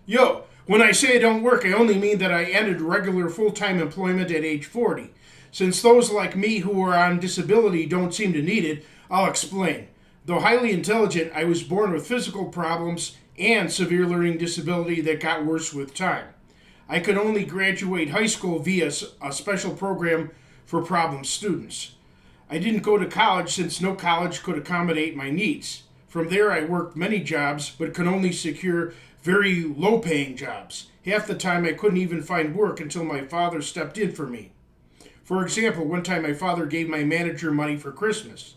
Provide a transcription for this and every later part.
Yo, when I say I don't work, I only mean that I ended regular full time employment at age 40. Since those like me who are on disability don't seem to need it, I'll explain. Though highly intelligent, I was born with physical problems and severe learning disability that got worse with time. I could only graduate high school via a special program for problem students. I didn't go to college since no college could accommodate my needs. From there, I worked many jobs, but could only secure very low paying jobs. Half the time, I couldn't even find work until my father stepped in for me. For example, one time my father gave my manager money for Christmas.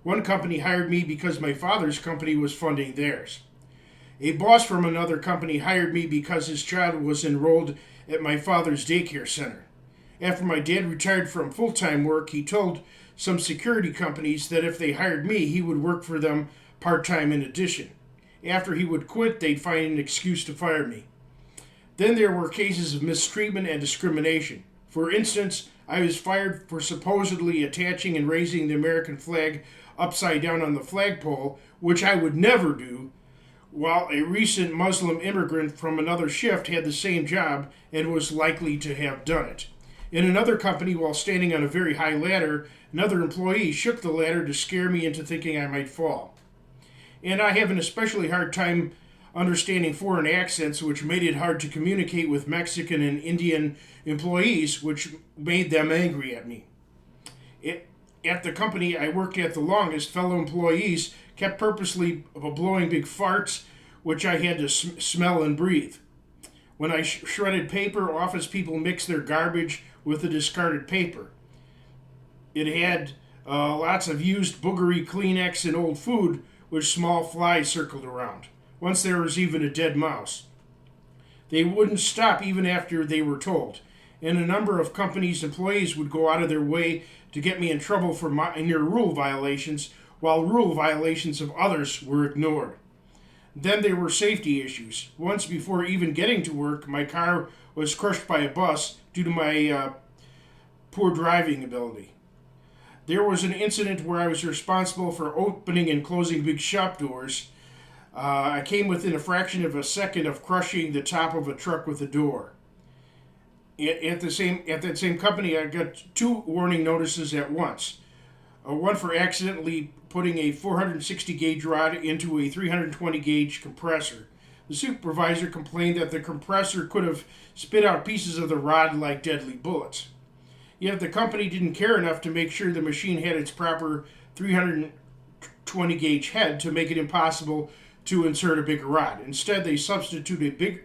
One company hired me because my father's company was funding theirs. A boss from another company hired me because his child was enrolled at my father's daycare center. After my dad retired from full time work, he told some security companies that if they hired me, he would work for them part time in addition. After he would quit, they'd find an excuse to fire me. Then there were cases of mistreatment and discrimination. For instance, I was fired for supposedly attaching and raising the American flag upside down on the flagpole, which I would never do, while a recent Muslim immigrant from another shift had the same job and was likely to have done it. In another company, while standing on a very high ladder, another employee shook the ladder to scare me into thinking I might fall. And I have an especially hard time understanding foreign accents, which made it hard to communicate with Mexican and Indian employees, which made them angry at me. At the company I worked at the longest, fellow employees kept purposely blowing big farts, which I had to smell and breathe. When I shredded paper, office people mixed their garbage with the discarded paper. It had lots of used boogery Kleenex and old food, which small flies circled around. Once there was even a dead mouse. They wouldn't stop even after they were told, and a number of companies' employees would go out of their way to get me in trouble for minor rule violations, while rule violations of others were ignored. Then there were safety issues. Once, before even getting to work, my car was crushed by a bus due to my poor driving ability. There was an incident where I was responsible for opening and closing big shop doors. I came within a fraction of a second of crushing the top of a truck with a door. At that same company, I got two warning notices at once. One for accidentally putting a 460 gauge rod into a 320 gauge compressor. The supervisor complained that the compressor could have spit out pieces of the rod like deadly bullets. Yet the company didn't care enough to make sure the machine had its proper 320 gauge head to make it impossible to insert a bigger rod. Instead, they substituted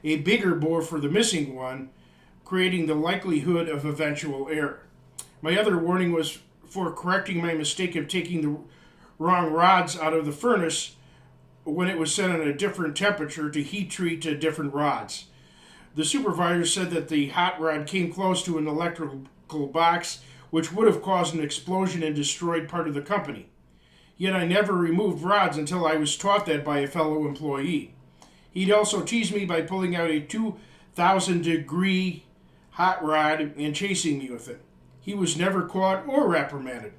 a bigger bore for the missing one, creating the likelihood of eventual error. My other warning was for correcting my mistake of taking the wrong rods out of the furnace when it was set on a different temperature to heat treat to different rods. The supervisor said that the hot rod came close to an electrical box, which would have caused an explosion and destroyed part of the company. Yet I never removed rods until I was taught that by a fellow employee. He'd also teased me by pulling out a 2,000-degree hot rod and chasing me with it. He was never caught or reprimanded.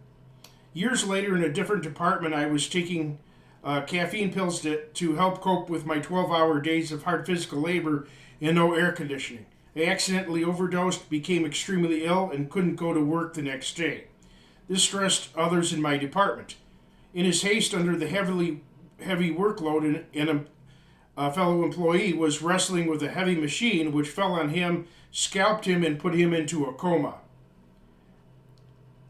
Years later, in a different department, I was taking caffeine pills to help cope with my 12-hour days of hard physical labor and no air conditioning. I accidentally overdosed, became extremely ill, and couldn't go to work the next day. This stressed others in my department. In his haste under the heavy workload, a fellow employee was wrestling with a heavy machine which fell on him, scalped him, and put him into a coma.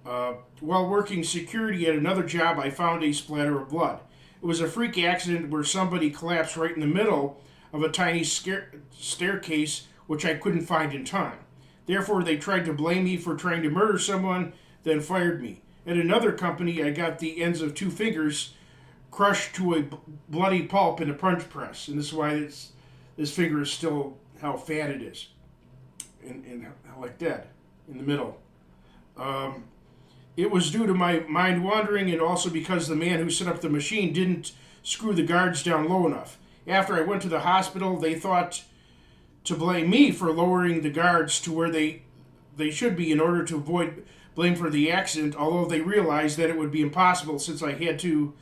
While working security at another job, I found a splatter of blood. It was a freak accident where somebody collapsed right in the middle of a tiny staircase, which I couldn't find in time. Therefore, they tried to blame me for trying to murder someone, then fired me. At another company, I got the ends of two fingers crushed to a bloody pulp in a punch press, and this is why this finger is still how fat it is, and like that, in the middle. It was due to my mind wandering and also because the man who set up the machine didn't screw the guards down low enough. After I went to the hospital, they thought to blame me for lowering the guards to where they should be in order to avoid blame for the accident, although they realized that it would be impossible since I had to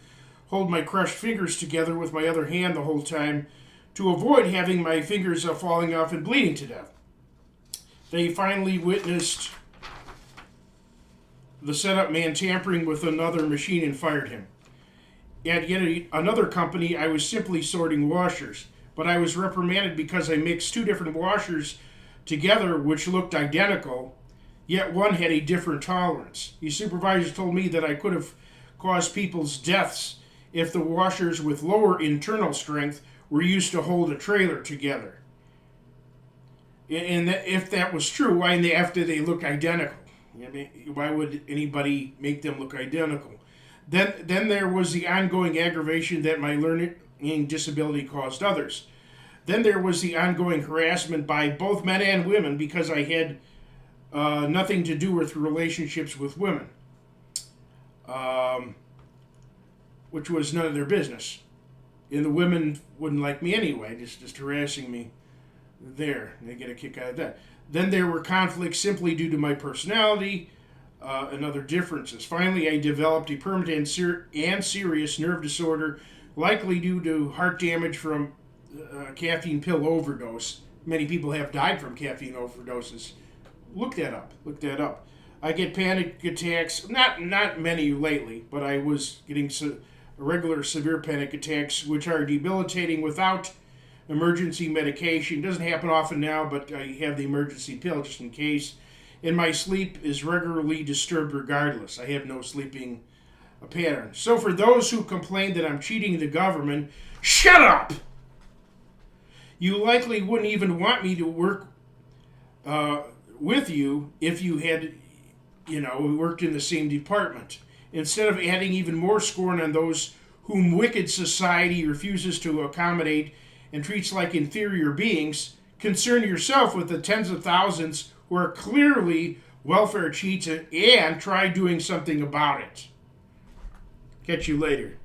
hold my crushed fingers together with my other hand the whole time to avoid having my fingers falling off and bleeding to death. They finally witnessed the setup man tampering with another machine and fired him. At yet another company, I was simply sorting washers, but I was reprimanded because I mixed two different washers together which looked identical, yet one had a different tolerance. The supervisor told me that I could have caused people's deaths if the washers with lower internal strength were used to hold a trailer together. And if that was true, why in the after they look identical? I mean, why would anybody make them look identical? Then there was the ongoing aggravation that my learning disability caused others. Then there was the ongoing harassment by both men and women because I had nothing to do with relationships with women, which was none of their business. And the women wouldn't like me anyway, just harassing me there. They get a kick out of that. Then there were conflicts simply due to my personality and other differences. Finally, I developed a permanent and serious nerve disorder, likely due to heart damage from caffeine pill overdose. Many people have died from caffeine overdoses. Look that up. I get panic attacks, not many lately, but I was getting regular severe panic attacks, which are debilitating without emergency medication. Doesn't happen often now, but I have the emergency pill just in case. And my sleep is regularly disturbed regardless. I have no sleeping pattern. So for those who complain that I'm cheating the government, shut up! You likely wouldn't even want me to work with you if you had, worked in the same department. Instead of adding even more scorn on those whom wicked society refuses to accommodate and treats like inferior beings, concern yourself with the tens of thousands who are clearly welfare cheats and try doing something about it. Catch you later.